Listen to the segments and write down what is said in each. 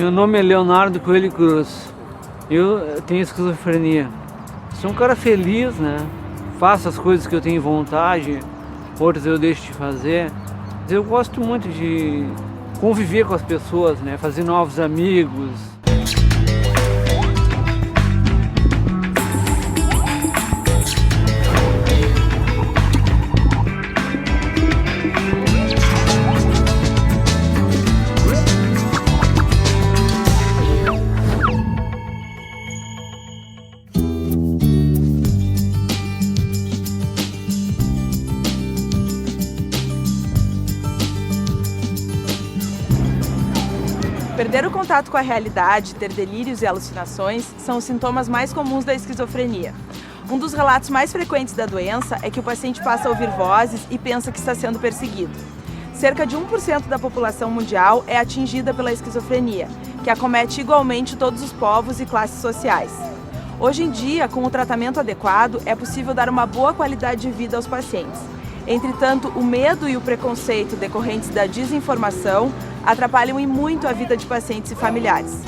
Meu nome é Leonardo Coelho Cruz. Eu tenho esquizofrenia. Sou um cara feliz, né? Faço as coisas que eu tenho vontade, outras eu deixo de fazer. Eu gosto muito de conviver com as pessoas, né? Fazer novos amigos. Perder o contato com a realidade, ter delírios e alucinações são os sintomas mais comuns da esquizofrenia. Um dos relatos mais frequentes da doença é que o paciente passa a ouvir vozes e pensa que está sendo perseguido. Cerca de 1% da população mundial é atingida pela esquizofrenia, que acomete igualmente todos os povos e classes sociais. Hoje em dia, com o tratamento adequado, é possível dar uma boa qualidade de vida aos pacientes. Entretanto, o medo e o preconceito decorrentes da desinformação atrapalham e muito a vida de pacientes e familiares.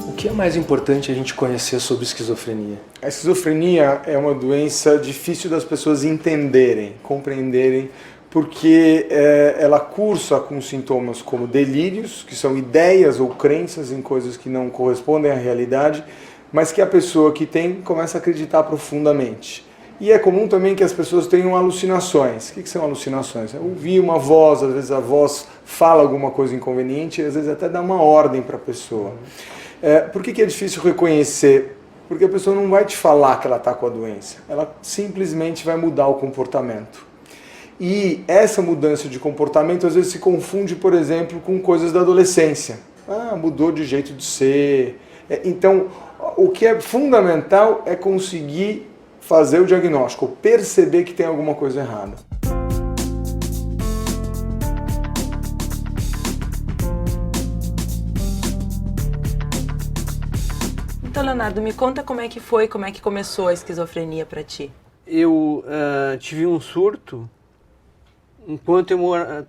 O que é mais importante a gente conhecer sobre esquizofrenia? A esquizofrenia é uma doença difícil das pessoas entenderem, compreenderem, porque ela cursa com sintomas como delírios, que são ideias ou crenças em coisas que não correspondem à realidade, mas que a pessoa que tem começa a acreditar profundamente. E é comum também que as pessoas tenham alucinações. O que são alucinações? Ouvir uma voz, às vezes a voz fala alguma coisa inconveniente, às vezes até dá uma ordem para a pessoa. Por que é difícil reconhecer? Porque a pessoa não vai te falar que ela está com a doença, ela simplesmente vai mudar o comportamento. E essa mudança de comportamento às vezes se confunde, por exemplo, com coisas da adolescência. Mudou de jeito de ser. Então, o que é fundamental é conseguir fazer o diagnóstico, perceber que tem alguma coisa errada. Então, Leonardo, me conta como é que começou a esquizofrenia para ti? Eu tive um surto enquanto eu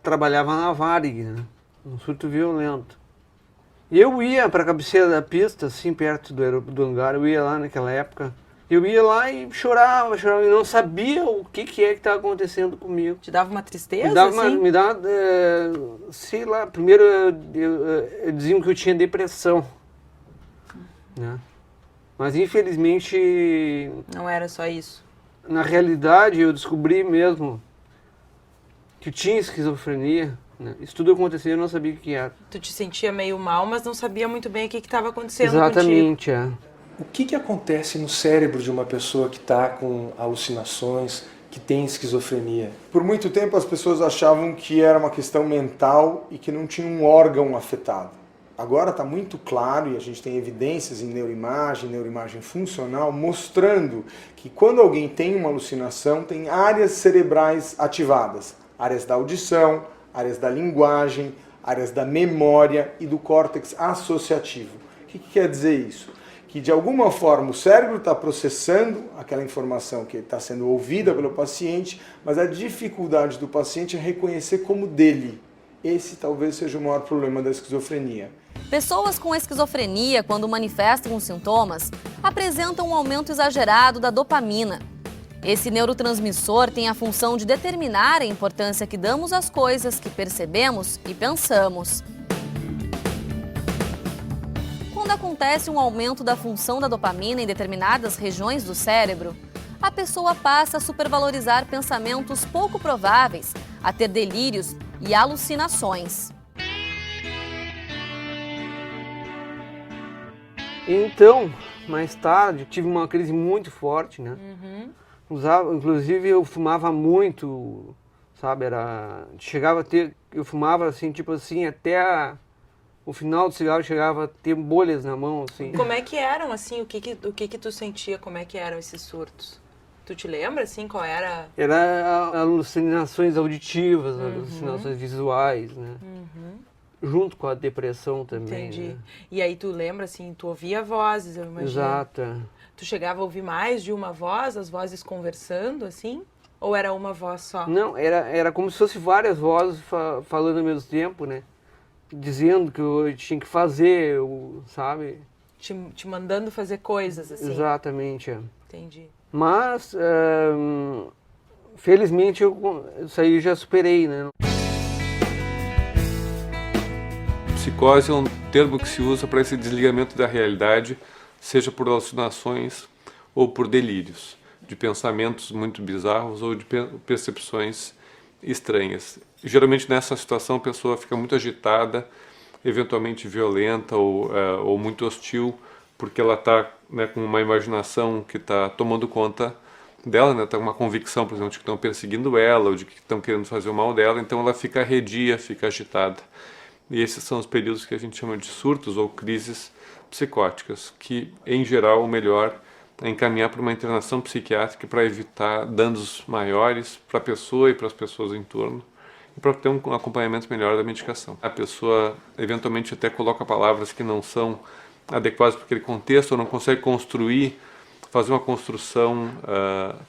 trabalhava na Varig, né? Um surto violento. E eu ia para a cabeceira da pista, assim, perto do hangar, eu ia lá naquela época. Eu ia lá e chorava, e não sabia o que é que estava acontecendo comigo. Te dava uma tristeza, Me dava, sei lá, primeiro diziam que eu tinha depressão, né? Mas infelizmente... Não era só isso? Na realidade eu descobri mesmo que eu tinha esquizofrenia, né? Isso tudo aconteceu e eu não sabia o que era. Tu te sentia meio mal, mas não sabia muito bem o que estava acontecendo Exatamente, contigo. O que acontece no cérebro de uma pessoa que está com alucinações, que tem esquizofrenia? Por muito tempo as pessoas achavam que era uma questão mental e que não tinha um órgão afetado. Agora está muito claro, e a gente tem evidências em neuroimagem funcional, mostrando que quando alguém tem uma alucinação, tem áreas cerebrais ativadas. Áreas da audição, áreas da linguagem, áreas da memória e do córtex associativo. O que quer dizer isso? Que de alguma forma o cérebro está processando aquela informação que está sendo ouvida pelo paciente, mas a dificuldade do paciente é reconhecer como dele. Esse talvez seja o maior problema da esquizofrenia. Pessoas com esquizofrenia, quando manifestam os sintomas, apresentam um aumento exagerado da dopamina. Esse neurotransmissor tem a função de determinar a importância que damos às coisas que percebemos e pensamos. Quando acontece um aumento da função da dopamina em determinadas regiões do cérebro, a pessoa passa a supervalorizar pensamentos pouco prováveis, a ter delírios e alucinações. Então, mais tarde, tive uma crise muito forte, né? Inclusive eu fumava muito, sabe? Eu fumava assim, tipo assim, até o final do cigarro chegava a ter bolhas na mão, assim. Como é que eram, assim, o que tu sentia, como é que eram esses surtos? Tu te lembra, assim, qual era? Era alucinações auditivas, alucinações visuais, né? junto com a depressão também. Entendi. Né? E aí tu lembra, assim, tu ouvia vozes, eu imagino. Exato. Tu chegava a ouvir mais de uma voz, as vozes conversando, assim? Ou era uma voz só? Não, era como se fosse várias vozes falando ao mesmo tempo, né? Dizendo que eu tinha que fazer, sabe? Te mandando fazer coisas, assim? Exatamente, é. Entendi. Mas, felizmente, isso aí eu já superei, né? Psicose é um termo que se usa para esse desligamento da realidade, seja por alucinações ou por delírios, de pensamentos muito bizarros ou de percepções estranhas. Geralmente nessa situação a pessoa fica muito agitada, eventualmente violenta ou muito hostil, porque ela está, né, com uma imaginação que está tomando conta dela, né, está com uma convicção, por exemplo, de que estão perseguindo ela ou de que estão querendo fazer o mal dela, então ela fica arredia, fica agitada. E esses são os períodos que a gente chama de surtos ou crises psicóticas, que, em geral, o melhor é encaminhar para uma internação psiquiátrica para evitar danos maiores para a pessoa e para as pessoas em torno, e para ter um acompanhamento melhor da medicação. A pessoa, eventualmente, até coloca palavras que não são adequadas para aquele contexto, ou não consegue fazer uma construção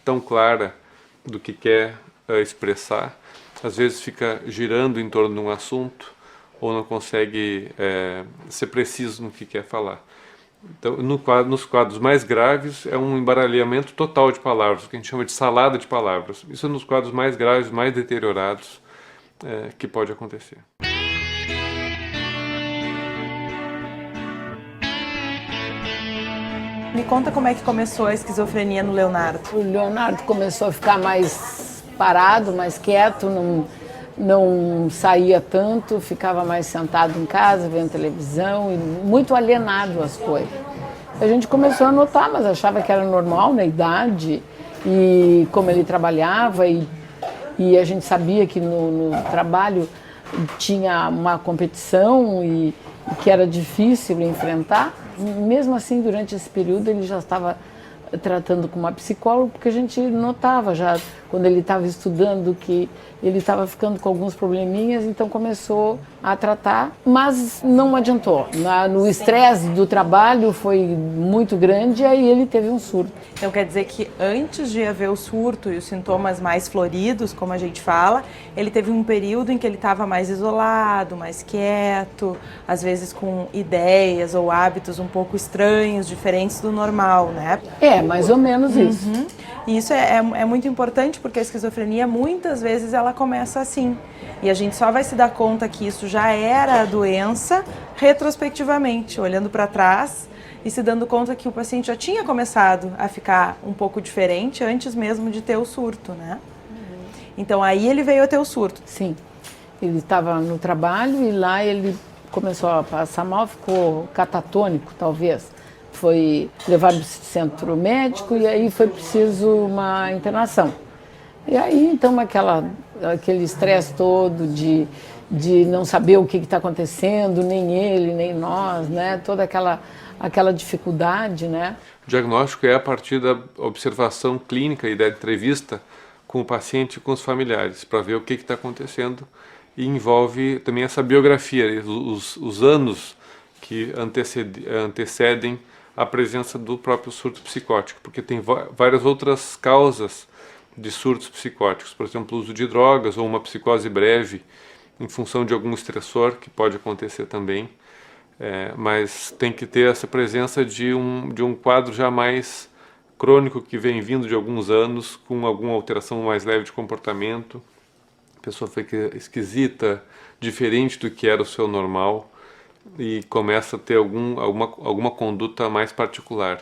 tão clara do que quer expressar. Às vezes fica girando em torno de um assunto, ou não consegue ser preciso no que quer falar. Então, nos quadros mais graves, é um embaralhamento total de palavras, o que a gente chama de salada de palavras. Isso é nos quadros mais graves, mais deteriorados, que pode acontecer. Me conta como é que começou a esquizofrenia no Leonardo. O Leonardo começou a ficar mais parado, mais quieto, não saía tanto, ficava mais sentado em casa, vendo televisão e muito alienado às coisas. A gente começou a notar, mas achava que era normal na idade e como ele trabalhava e a gente sabia que no trabalho tinha uma competição e que era difícil enfrentar. Mesmo assim, durante esse período, ele já estava tratando com uma psicóloga, porque a gente notava já, quando ele estava estudando, que ele estava ficando com alguns probleminhas, então começou a tratar, mas não adiantou. No estresse do trabalho foi muito grande, e aí ele teve um surto. Então quer dizer que antes de haver o surto e os sintomas mais floridos, como a gente fala, ele teve um período em que ele estava mais isolado, mais quieto, às vezes com ideias ou hábitos um pouco estranhos, diferentes do normal, né? É, mais ou menos isso. E isso é muito importante, porque a esquizofrenia, muitas vezes, ela começa assim. E a gente só vai se dar conta que isso já era a doença retrospectivamente, olhando para trás e se dando conta que o paciente já tinha começado a ficar um pouco diferente antes mesmo de ter o surto, né? Então aí ele veio a ter o surto. Sim, ele estava no trabalho e lá ele começou a passar mal, ficou catatônico, talvez. Foi levado para o centro médico e aí foi preciso uma internação. E aí, então, aquele estresse todo de não saber o que está acontecendo, nem ele, nem nós, né? Toda aquela dificuldade, né? O diagnóstico é a partir da observação clínica e da entrevista com o paciente e com os familiares, para ver o que está acontecendo, e envolve também essa biografia, os anos que antecedem a presença do próprio surto psicótico, porque tem várias outras causas de surtos psicóticos, por exemplo, o uso de drogas ou uma psicose breve em função de algum estressor, que pode acontecer também, mas tem que ter essa presença de um quadro já mais crônico que vem vindo de alguns anos, com alguma alteração mais leve de comportamento, a pessoa fica esquisita, diferente do que era o seu normal, e começa a ter alguma conduta mais particular.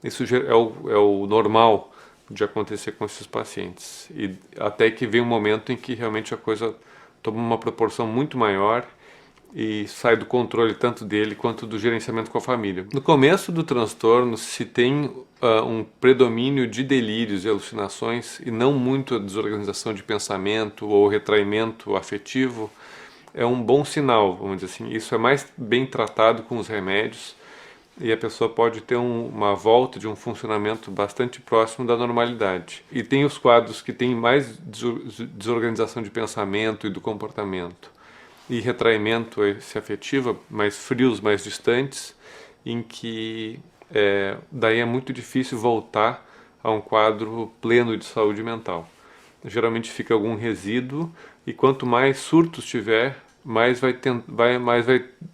Isso é o normal de acontecer com esses pacientes. E até que vem um momento em que realmente a coisa toma uma proporção muito maior e sai do controle tanto dele quanto do gerenciamento com a família. No começo do transtorno se tem um predomínio de delírios e alucinações e não muito a desorganização de pensamento ou retraimento afetivo. É um bom sinal, vamos dizer assim. Isso é mais bem tratado com os remédios e a pessoa pode ter uma volta de um funcionamento bastante próximo da normalidade. E tem os quadros que têm mais desorganização de pensamento e do comportamento. e retraimento afetivo, mais frios, mais distantes, em que daí é muito difícil voltar a um quadro pleno de saúde mental. Geralmente fica algum resíduo e quanto mais surtos tiver, mais vai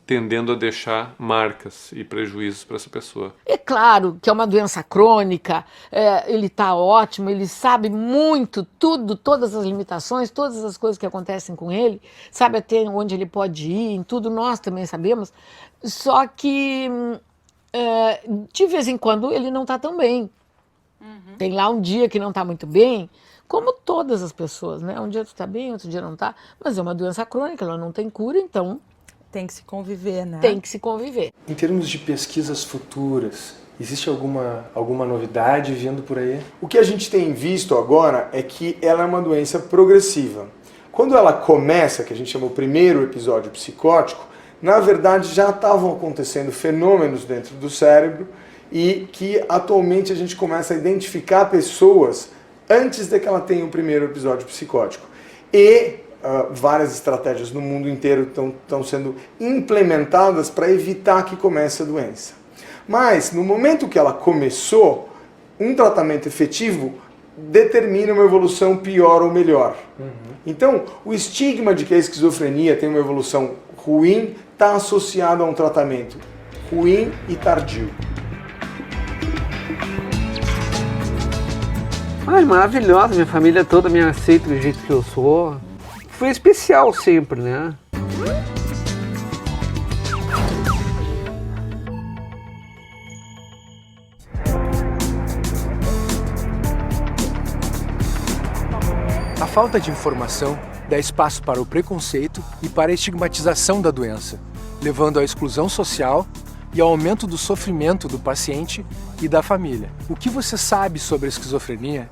tendendo a deixar marcas e prejuízos para essa pessoa. É claro que é uma doença crônica, ele está ótimo, ele sabe muito, tudo, todas as limitações, todas as coisas que acontecem com ele, sabe até onde ele pode ir, em tudo nós também sabemos, só que de vez em quando ele não está tão bem. Tem lá um dia que não está muito bem, como todas as pessoas, né? Um dia tu está bem, outro dia não está, mas é uma doença crônica, ela não tem cura, então Tem que se conviver, né? tem que se conviver. Em termos de pesquisas futuras, existe alguma novidade vindo por aí? O que a gente tem visto agora é que ela é uma doença progressiva. Quando ela começa, que a gente chama o primeiro episódio psicótico, na verdade já estavam acontecendo fenômenos dentro do cérebro e que atualmente a gente começa a identificar pessoas antes de que ela tenha o primeiro episódio psicótico. E várias estratégias no mundo inteiro estão sendo implementadas para evitar que comece a doença. Mas, no momento que ela começou, um tratamento efetivo determina uma evolução pior ou melhor. Então, o estigma de que a esquizofrenia tem uma evolução ruim está associado a um tratamento ruim e tardio. Ai, maravilhosa, minha família toda me aceita do jeito que eu sou. Foi especial sempre, né? A falta de informação dá espaço para o preconceito e para a estigmatização da doença, levando à exclusão social e ao aumento do sofrimento do paciente e da família. O que você sabe sobre a esquizofrenia?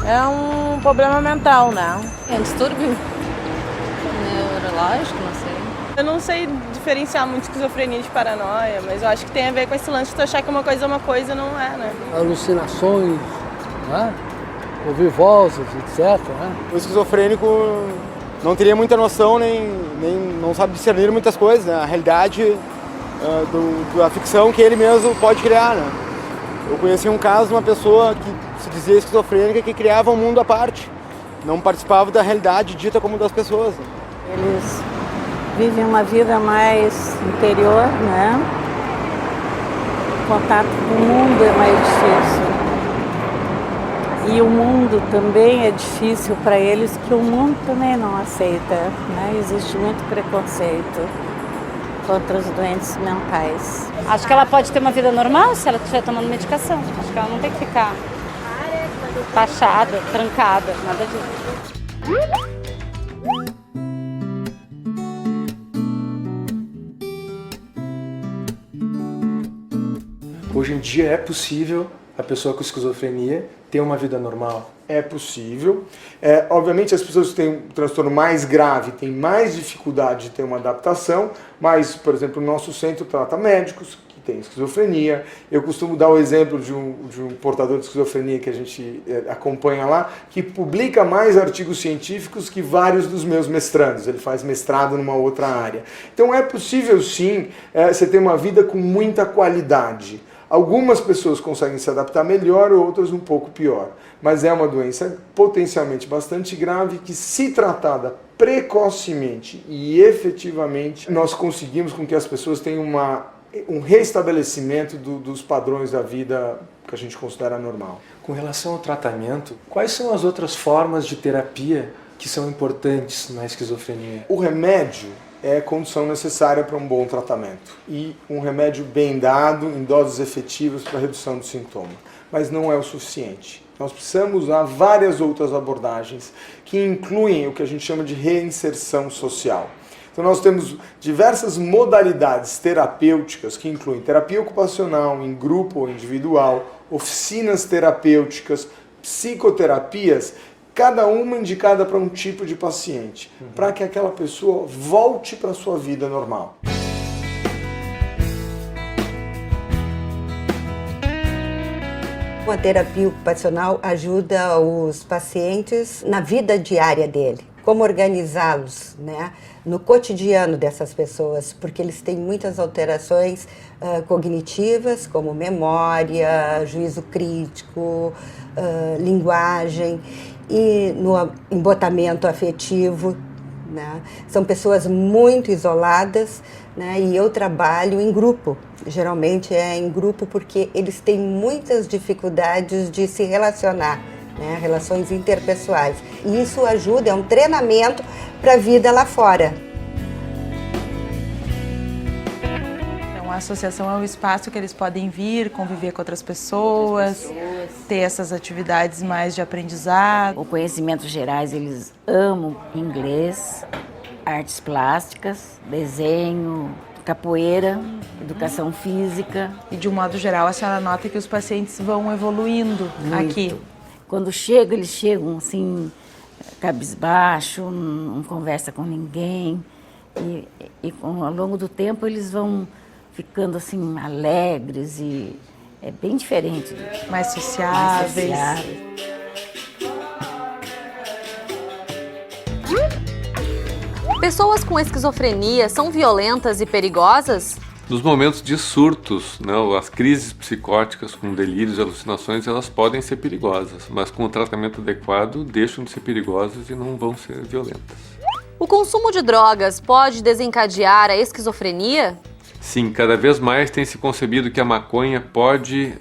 É um problema mental, né? É um distúrbio neurológico, não sei. Eu não sei diferenciar muito esquizofrenia de paranoia, mas eu acho que tem a ver com esse lance de tu achar que uma coisa não é, né? Alucinações, né? Ouvir vozes, etc. Né? O esquizofrênico não teria muita noção, nem não sabe discernir muitas coisas, né? A realidade da ficção que ele mesmo pode criar, né? Eu conheci um caso de uma pessoa que se dizia esquizofrênica que criava um mundo à parte, não participava da realidade dita como das pessoas. Né? Eles vivem uma vida mais interior, né? O contato com o mundo é mais difícil. E o mundo também é difícil para eles, que o mundo também não aceita, né? Existe muito preconceito contra os doentes mentais. Acho que ela pode ter uma vida normal se ela estiver tomando medicação. Acho que ela não tem que ficar taxada, trancada, nada disso. Hoje em dia é possível a pessoa com esquizofrenia ter uma vida normal? É possível. Obviamente as pessoas que têm um transtorno mais grave têm mais dificuldade de ter uma adaptação, mas, por exemplo, o nosso centro trata médicos que têm esquizofrenia. Eu costumo dar o exemplo de um portador de esquizofrenia que a gente acompanha lá, que publica mais artigos científicos que vários dos meus mestrandos. Ele faz mestrado numa outra área. Então é possível sim você ter uma vida com muita qualidade. Algumas pessoas conseguem se adaptar melhor, outras um pouco pior. Mas é uma doença potencialmente bastante grave que, se tratada precocemente e efetivamente, nós conseguimos com que as pessoas tenham um restabelecimento dos padrões da vida que a gente considera normal. Com relação ao tratamento, quais são as outras formas de terapia que são importantes na esquizofrenia? O remédio é condição necessária para um bom tratamento. E um remédio bem dado, em doses efetivas para redução do sintoma. Mas não é o suficiente. Nós precisamos usar várias outras abordagens que incluem o que a gente chama de reinserção social. Então nós temos diversas modalidades terapêuticas que incluem terapia ocupacional, em grupo ou individual, oficinas terapêuticas, psicoterapias, cada uma indicada para um tipo de paciente, para que aquela pessoa volte para a sua vida normal. A terapia ocupacional ajuda os pacientes na vida diária dele. como organizá-los, né, no cotidiano dessas pessoas, porque eles têm muitas alterações cognitivas, como memória, juízo crítico, linguagem e no embotamento afetivo, né? São pessoas muito isoladas, né? E eu trabalho em grupo, geralmente é em grupo porque eles têm muitas dificuldades de se relacionar, né? Relações interpessoais. E isso ajuda, é um treinamento para a vida lá fora. Então a associação é um espaço que eles podem vir, conviver com outras pessoas, ter essas atividades mais de aprendizado. O conhecimentos gerais, eles amam inglês, artes plásticas, desenho, capoeira, educação física. E de um modo geral, a senhora nota que os pacientes vão evoluindo aqui. Quando chegam, eles chegam assim, cabisbaixo, não conversa com ninguém. E ao longo do tempo eles vão ficando assim alegres e é bem diferente. Mais sociáveis. Pessoas com esquizofrenia são violentas e perigosas? Nos momentos de surtos, né, as crises psicóticas com delírios e alucinações, elas podem ser perigosas, mas com o tratamento adequado deixam de ser perigosas e não vão ser violentas. O consumo de drogas pode desencadear a esquizofrenia? Sim, cada vez mais tem se concebido que a maconha pode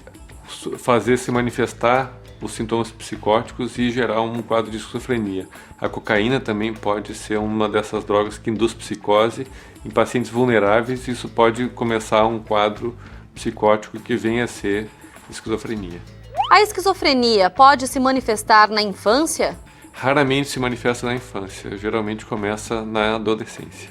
fazer se manifestar os sintomas psicóticos e gerar um quadro de esquizofrenia. A cocaína também pode ser uma dessas drogas que induz psicose em pacientes vulneráveis e isso pode começar um quadro psicótico que venha a ser esquizofrenia. A esquizofrenia pode se manifestar na infância? Raramente se manifesta na infância, geralmente começa na adolescência.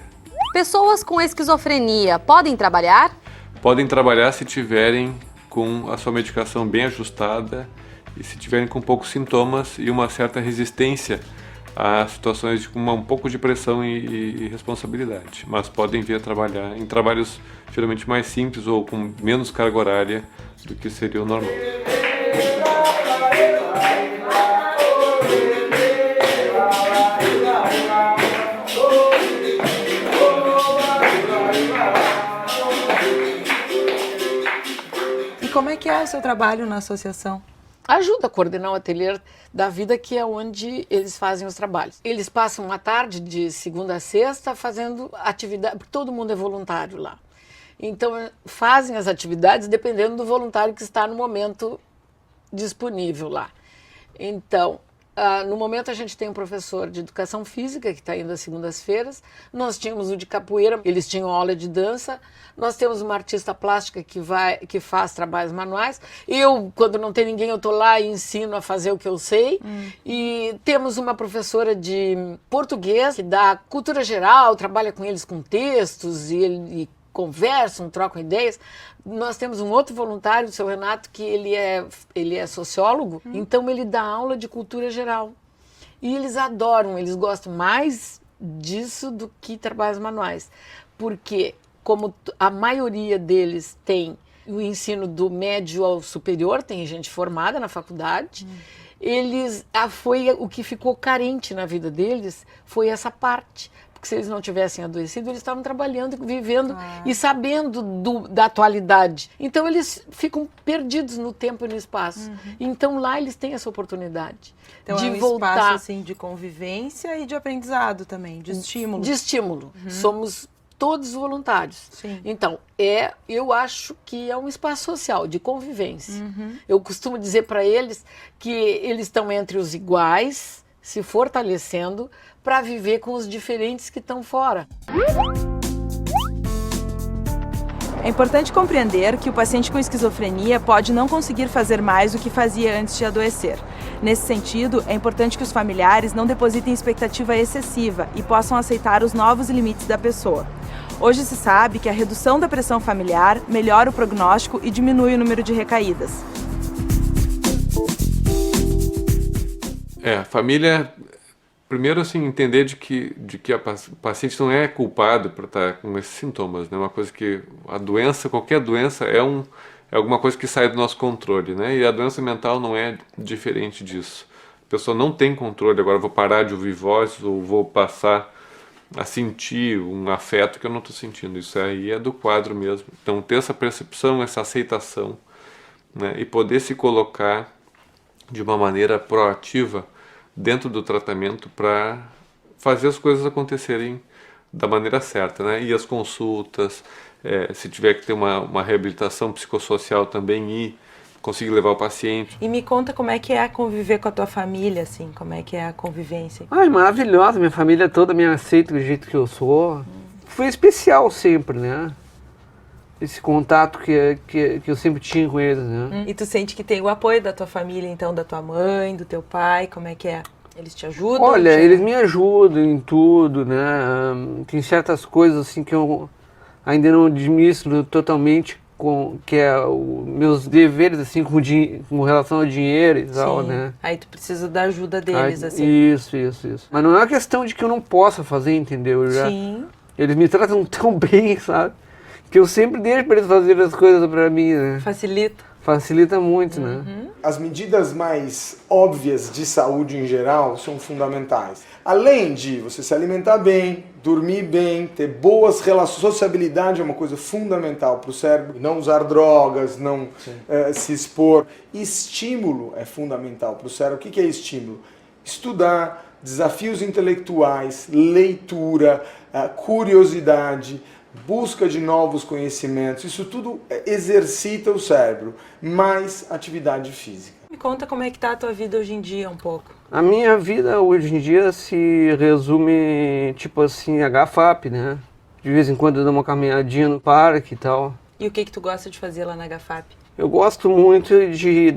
Pessoas com esquizofrenia podem trabalhar? Podem trabalhar se tiverem com a sua medicação bem ajustada e se tiverem com poucos sintomas e uma certa resistência a situações com um pouco de pressão e responsabilidade. Mas podem vir a trabalhar em trabalhos geralmente mais simples ou com menos carga horária do que seria o normal. E como é que é o seu trabalho na associação? Ajuda a coordenar o ateliê da vida, que é onde eles fazem os trabalhos. Eles passam uma tarde de segunda a sexta fazendo atividade, porque todo mundo é voluntário lá. Então fazem as atividades dependendo do voluntário que está no momento disponível lá. Então, no momento a gente tem um professor de educação física que está indo às segundas-feiras, nós tínhamos o de capoeira, eles tinham aula de dança, nós temos uma artista plástica que faz trabalhos manuais, eu, quando não tem ninguém, eu estou lá e ensino a fazer o que eu sei, e temos uma professora de português que dá cultura geral, trabalha com eles com textos e conversam, trocam ideias. Nós temos um outro voluntário, o seu Renato, que ele é sociólogo, então ele dá aula de cultura geral. E eles adoram, eles gostam mais disso do que trabalhos manuais. Porque, como a maioria deles tem o ensino do médio ao superior, tem gente formada na faculdade, foi o que ficou carente na vida deles, foi essa parte. Porque se eles não tivessem adoecido, eles estavam trabalhando, vivendo e sabendo da atualidade. Então eles ficam perdidos no tempo e no espaço. Então lá eles têm essa oportunidade então, de é um voltar. Espaço assim, de convivência e de aprendizado também, de estímulo. De estímulo. Somos todos voluntários. Sim. Então, eu acho que é um espaço social, de convivência. Eu costumo dizer para eles que eles estão entre os iguais, se fortalecendo para viver com os diferentes que estão fora. É importante compreender que o paciente com esquizofrenia pode não conseguir fazer mais do que fazia antes de adoecer. Nesse sentido, é importante que os familiares não depositem expectativa excessiva e possam aceitar os novos limites da pessoa. Hoje se sabe que a redução da pressão familiar melhora o prognóstico e diminui o número de recaídas. A família, primeiro assim, entender de que o paciente não é culpado por estar com esses sintomas, né? Uma coisa que a doença, qualquer doença é alguma coisa que sai do nosso controle, né? E a doença mental não é diferente disso. a pessoa não tem controle, agora vou parar de ouvir vozes ou vou passar a sentir um afeto que eu não estou sentindo. Isso aí é do quadro mesmo. Então ter essa percepção, essa aceitação, né, e poder se colocar de uma maneira proativa dentro do tratamento para fazer as coisas acontecerem da maneira certa, né? E as consultas, se tiver que ter uma reabilitação psicossocial também, ir conseguir levar o paciente. E me conta como é que é conviver com a tua família, assim, como é que é a convivência? Ai, maravilhosa, minha família toda me aceita do jeito que eu sou. Foi especial sempre, né? Esse contato que eu sempre tinha com eles, né? E tu sente que tem o apoio da tua família, então, da tua mãe, do teu pai, como é que é? Eles te ajudam? Olha, eles me ajudam em tudo, né? Tem certas coisas assim que eu ainda não administro totalmente, que é os meus deveres assim com relação ao dinheiro e tal, né? Aí tu precisa da ajuda deles, assim. Isso. Mas não é uma questão de que eu não possa fazer, entendeu? Eles me tratam tão bem, sabe? Que eu sempre deixo para eles fazerem as coisas para mim, né? Facilita muito, né? As medidas mais óbvias de saúde em geral são fundamentais. Além de você se alimentar bem, dormir bem, ter boas relações, sociabilidade é uma coisa fundamental para o cérebro. Não usar drogas, não se expor. Estímulo é fundamental para o cérebro. O que é estímulo? Estudar, desafios intelectuais, leitura, curiosidade, busca de novos conhecimentos, isso tudo exercita o cérebro, mais atividade física. Me conta como é que tá a tua vida hoje em dia um pouco. A minha vida hoje em dia se resume, tipo assim, a GAFAP, né? De vez em quando eu dou uma caminhadinha no parque e tal. E o que tu gosta de fazer lá na GAFAP? Eu gosto muito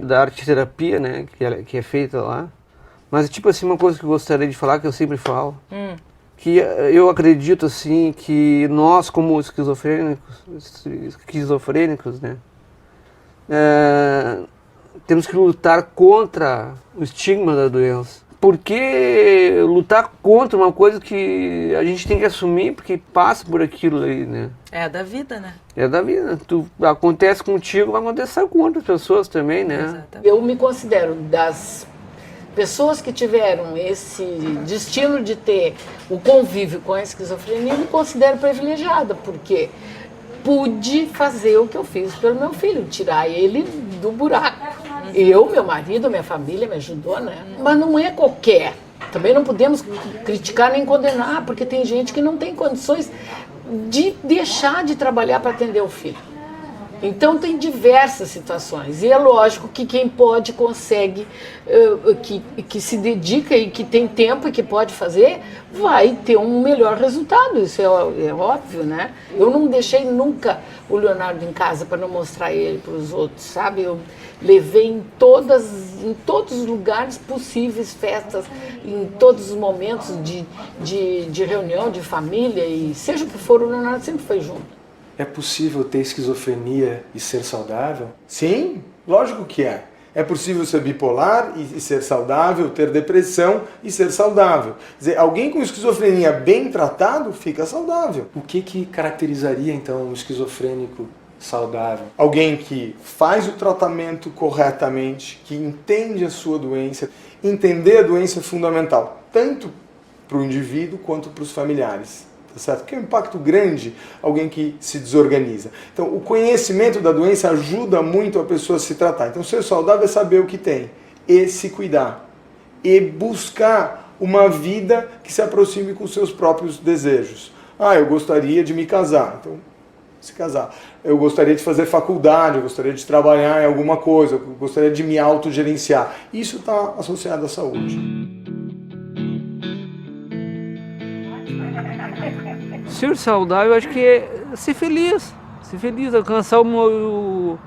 da arte-terapia, né? Que é feita lá. Mas, tipo assim, uma coisa que eu gostaria de falar, que eu sempre falo, que eu acredito, assim, que nós, como esquizofrênicos, né? Temos que lutar contra o estigma da doença. Porque lutar contra uma coisa que a gente tem que assumir, porque passa por aquilo aí, né? É da vida, né? É da vida. Acontece contigo, vai acontecer com outras pessoas também, né? Exatamente. Eu me considero das pessoas que tiveram esse destino de ter o convívio com a esquizofrenia, eu me considero privilegiada, porque pude fazer o que eu fiz pelo meu filho, tirar ele do buraco. Eu, meu marido, minha família me ajudou, né? Mas não é qualquer. Também não podemos criticar nem condenar, porque tem gente que não tem condições de deixar de trabalhar para atender o filho. Então tem diversas situações, e é lógico que quem pode, consegue, que se dedica e que tem tempo e que pode fazer, vai ter um melhor resultado, isso é óbvio, né? Eu não deixei nunca o Leonardo em casa para não mostrar ele para os outros, sabe? Eu levei em todos os lugares possíveis, festas, em todos os momentos de reunião, de família, e seja o que for, o Leonardo sempre foi junto. É possível ter esquizofrenia e ser saudável? Sim, lógico que é. É possível ser bipolar e ser saudável, ter depressão e ser saudável. Quer dizer, alguém com esquizofrenia bem tratado fica saudável. O que caracterizaria então um esquizofrênico saudável? Alguém que faz o tratamento corretamente, que entende a sua doença. Entender a doença é fundamental, tanto para o indivíduo quanto para os familiares. Tá certo? Porque é um impacto grande alguém que se desorganiza. Então, o conhecimento da doença ajuda muito a pessoa a se tratar. Então, ser saudável é saber o que tem e se cuidar. E buscar uma vida que se aproxime com os seus próprios desejos. Eu gostaria de me casar. Então, se casar. Eu gostaria de fazer faculdade, eu gostaria de trabalhar em alguma coisa, eu gostaria de me autogerenciar. Isso está associado à saúde. Ser saudável, eu acho que é ser feliz, alcançar o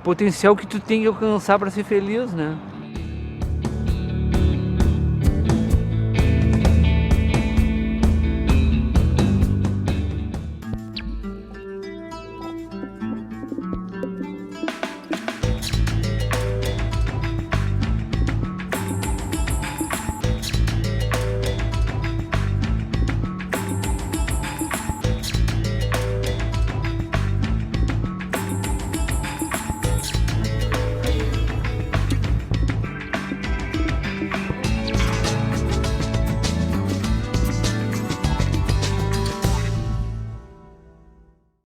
potencial que tu tem que alcançar para ser feliz, né?